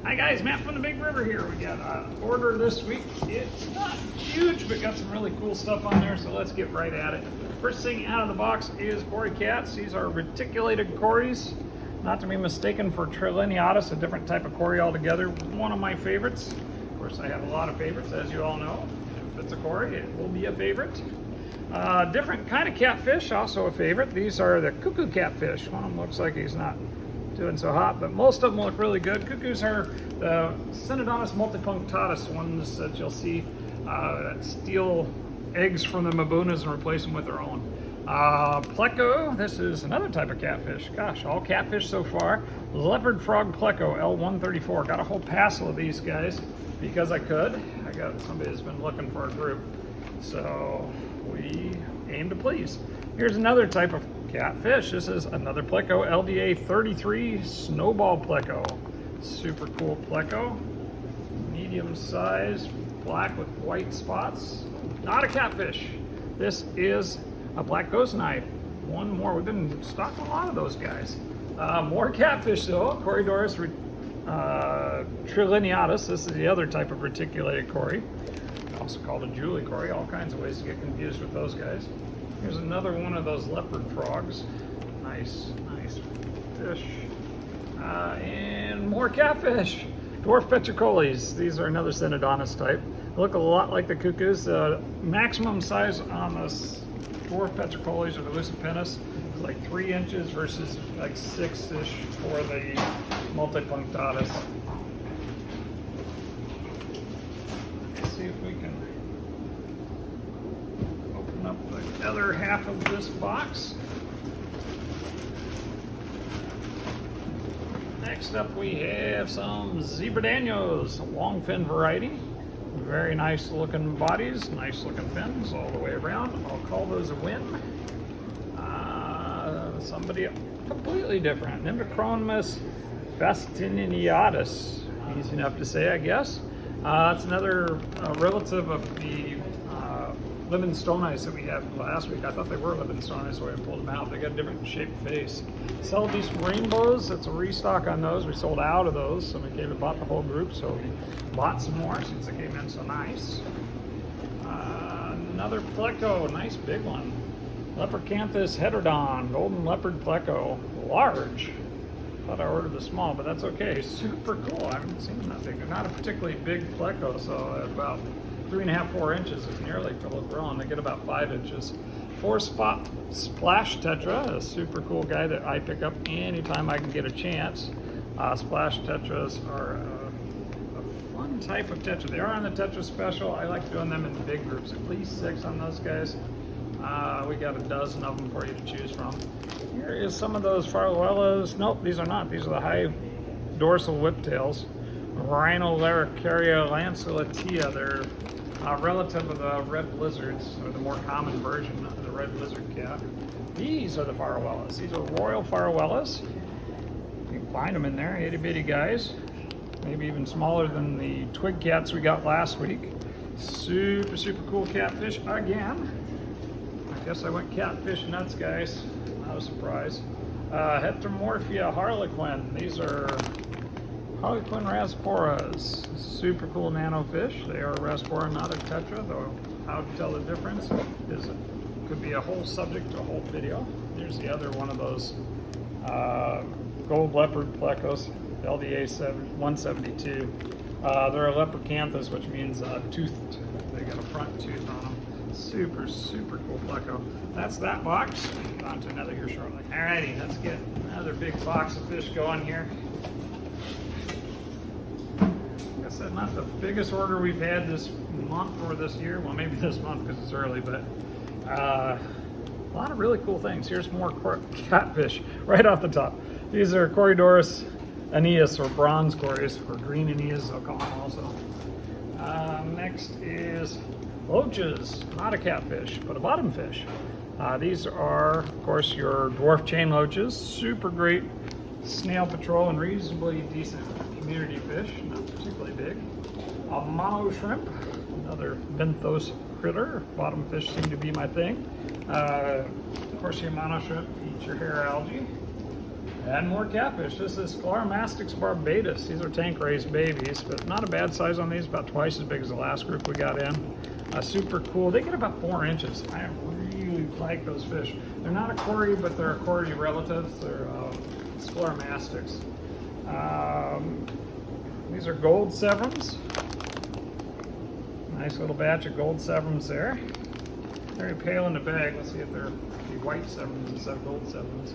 Hi guys, Matt from the Big River here. We got an order this week. It's not huge, but got some really cool stuff on there, so let's get right at it. First thing out of the box is CORY cats. These are reticulated Corys, not to be mistaken for Synodontis, a different type of CORY altogether. One of my favorites. Of course, I have a lot of favorites, as you all know. If it's a CORY, it will be a favorite. Different kind of catfish, also a favorite. These are the cuckoo catfish. One of them looks like he's not doing so hot, but most of them look really good. Cuckoos are the Synodontis multipunctatus ones that you'll see that steal eggs from the mabunas and replace them with their own. Pleco, this is another type of catfish. Gosh, all catfish so far. Leopard frog Pleco, L134. Got a whole passel of these guys because I could. I got somebody that's been looking for a group, so we aim to please. Here's another type of catfish. This is another Pleco, LDA33 snowball Pleco. Super cool Pleco. Medium size, black with white spots. Not a catfish. This is a black ghost knife. One more. We've been stocking a lot of those guys. More catfish though. Corydorus trilineatus. This is the other type of reticulated CORY. Also called a JULII CORY. All kinds of ways to get confused with those guys. Here's another one of those leopard frogs. Nice fish. And more catfish. Dwarf petricoles. These are another Synodontis type. They look a lot like the cuckoos. The maximum size on this dwarf petricoles or the LUCIPINNIS is like 3 inches versus like 6-ish for the multipunctatus. Let's see if we can open up the other half of this box. Next up we have some zebra danios, LONGFIN variety. Very nice looking bodies, nice looking fins all the way around. I'll call those a win. Somebody completely different. Nimbricromis fastiniatus. Easy enough to say, I guess. It's another relative of the Livingstonites that we had last week. I thought they were Livingstonites, so I pulled them out. They got a different shaped face. Sell these rainbows. It's a restock on those. We sold out of those, so we bought the whole group. So we bought some more since they came in so nice. Another Pleco, nice big one. Lepercanthus heterodon, golden leopard Pleco, large. Thought I ordered the small, but that's okay. Super cool. I haven't seen them that big. They're not a particularly big Pleco, so about 3.5, 4 inches is nearly full grown. They get about 5 inches. 4-spot splash tetra, a super cool guy that I pick up anytime I can get a chance. Splash tetras are a fun type of tetra. They are on the tetra special. I like doing them in big groups, at least 6 on those guys. We got a dozen of them for you to choose from. Here is some of those Farwellas. Nope, these are not. These are the high dorsal whiptails. Rhinolaricaria lanceolatia. They're relative of the red lizards, or the more common version of the red lizard cat. These are the Farwellas. These are royal Farwellas. You can find them in there, itty bitty guys. Maybe even smaller than the twig cats we got last week. Super cool catfish again. I guess I went catfish nuts, guys. Not a surprise. Heteromorphia harlequin. These are Harlequin rasporas. Super cool nanofish. They are raspora, not a tetra, though how to tell the difference is could be a whole subject to a whole video. Here's the other one of those gold leopard Plecos, LDA 172. They're a lepercanthus, which means toothed. They got a front tooth on them. Super cool Pleco. That's that box. On to another here shortly. Alrighty, let's get another big box of fish going here. Like I said, not the biggest order we've had this month or this year. Well, maybe this month because it's early, but a lot of really cool things. Here's more catfish right off the top. These are Corydorus aeneas, or bronze Corys, or green aeneas, they'll call them also. Next is loaches, not a catfish, but a bottom fish. These are, of course, your dwarf chain loaches. Super great snail patrol and reasonably decent community fish, not particularly big. A mono shrimp, another benthos critter. Bottom fish seem to be my thing. Of course, your mono shrimp eat your hair algae. And more catfish. This is Scleromastix barbatus. These are tank raised babies, but not a bad size on these, about twice as big as the last group we got in. Super cool. They get about 4 inches. I really like those fish. They're not a CORY, but they're a CORY relative. They're Scleromastix. These are gold severums. Nice little batch of gold severums there. Very pale in the bag. Let's see if they're white severums instead of gold severums.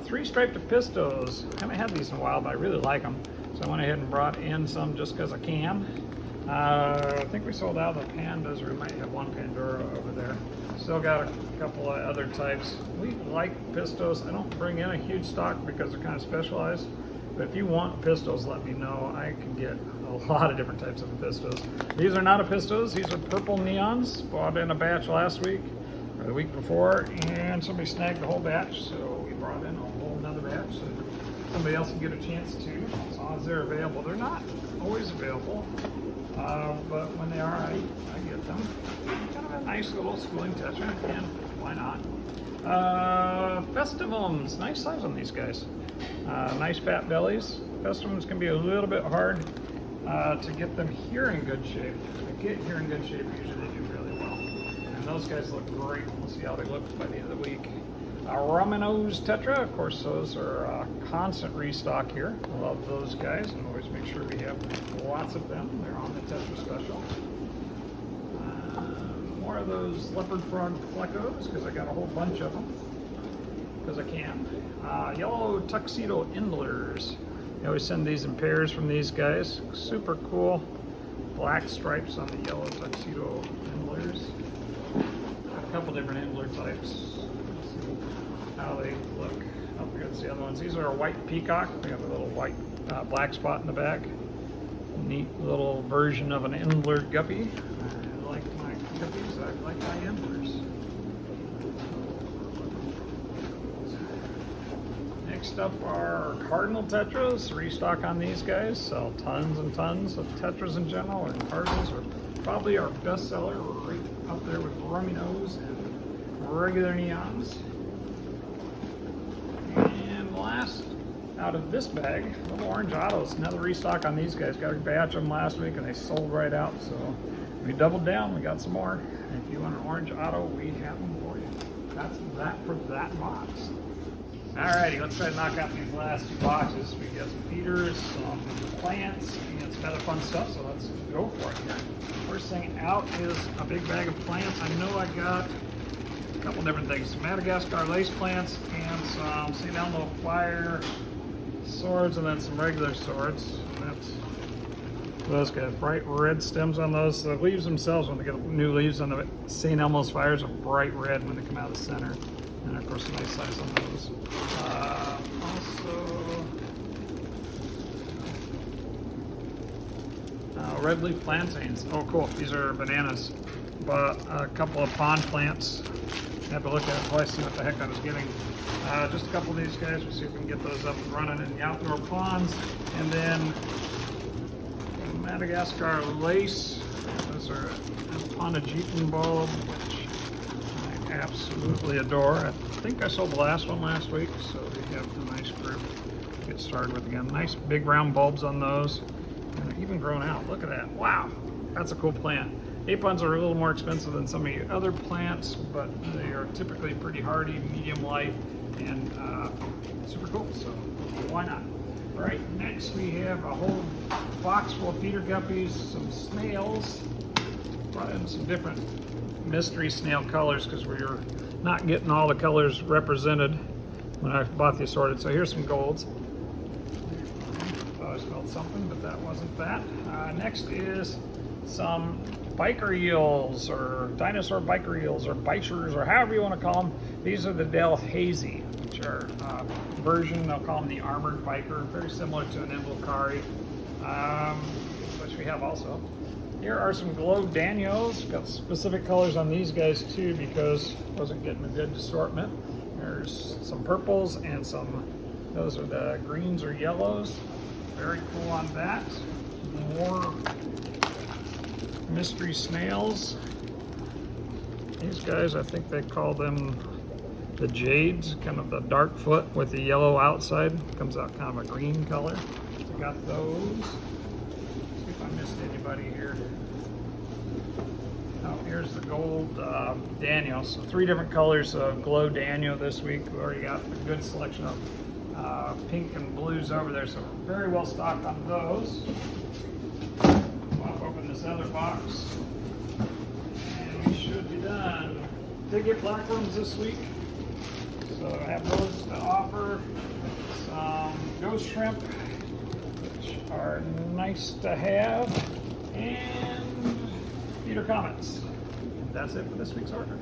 3 striped pistos. I haven't had these in a while, but I really like them. So I went ahead and brought in some just because I can. I think we sold out of the pandas, or we might have one Pandora over there. Still got a couple of other types. We like pistos. I don't bring in a huge stock because they're kind of specialized. But if you want pistos, let me know. I can get a lot of different types of pistos. These are not a pistos. These are purple neons. Bought in a batch last week or the week before, and somebody snagged the whole batch, so we brought in a whole another batch so somebody else can get a chance to, as long as they're available. They're not always available, but when they are, I get them. Kind of a nice little schooling tetra, and why not? Festivums, nice size on these guys. Nice fat bellies. Festivums can be a little bit hard to get them here in good shape. To get here in good shape, usually they do really well. And those guys look great. We'll see how they look by the end of the week. Romanos tetra, of course, those are constant restock here. I love those guys, and always make sure we have lots of them. They're on the tetra special. More of those leopard frog Plecos, because I got a whole bunch of them, because I can. Yellow tuxedo endlers. I always send these in pairs from these guys. Super cool. Black stripes on the yellow tuxedo endlers. A couple different endler types. Let's see how they look up against the other ones. These are a white peacock. They have a little white black spot in the back. Neat little version of an endler guppy. I like my guppies. I like my endlers. Next up are cardinal tetras. Restock on these guys. Sell tons and tons of tetras in general, and cardinals are probably our best seller, right up there with Rominos and regular neons. And last out of this bag, little orange autos. Another restock on these guys. Got a batch of them last week and they sold right out, so we doubled down. We got some more. And if you want an orange auto, we have them for you. That's that for that box. Alrighty, let's try to knock out these last 2 boxes. We got some feeders, some plants, and some other fun stuff, so let's go for it here. First thing out is a big bag of plants. I know I got a couple different things. Some Madagascar lace plants and some St. Elmo fire swords, and then some regular swords. That's those guys. Bright red stems on those. The leaves themselves, when they get new leaves on the St. Elmo's fires, are bright red when they come out of the center. And of course, a nice size on those. Red leaf plantains. Oh, cool. These are bananas. But a couple of pond plants. I have to look at it twice to see what the heck I was getting. Just a couple of these guys. We'll see if we can get those up and running in the outdoor ponds. And then Madagascar lace. Those are a Pondajetan bulb, which I absolutely adore. I think I sold the last one last week, so we have a nice group to get started with again. Nice big round bulbs on those, and they're even grown out. Look at that. Wow, that's a cool plant. Apons are a little more expensive than some of your other plants, but they are typically pretty hardy, medium light, and super cool, so why not? All right, next we have a whole box full of feeder guppies, some snails. Brought in some different mystery snail colors because we were not getting all the colors represented when I bought the assorted. So here's some golds. Thought I smelled something, but that wasn't that. Next is some biker eels, or dinosaur biker eels, or bichers, or however you want to call them. These are the Delhazy, which are version, they'll call them the armored biker, very similar to an Emblecari, which we have also. Here are some glow Danios. Got specific colors on these guys too because wasn't getting a good assortment. There's some purples and some, those are the greens or yellows. Very cool on that. More mystery snails. These guys, I think they call them The jades, kind of the dark foot with the yellow outside, comes out kind of a green color. So got those. See if I missed anybody here. Oh, here's the gold DANIO. So 3 different colors of glow DANIO this week. We already got a good selection of pink and blues over there, so we're very well stocked on those. Pop open this other box, and we should be done. Did get black worms this week, so I have those to offer. Some ghost shrimp, which are nice to have, and Peter Comets. That's it for this week's order.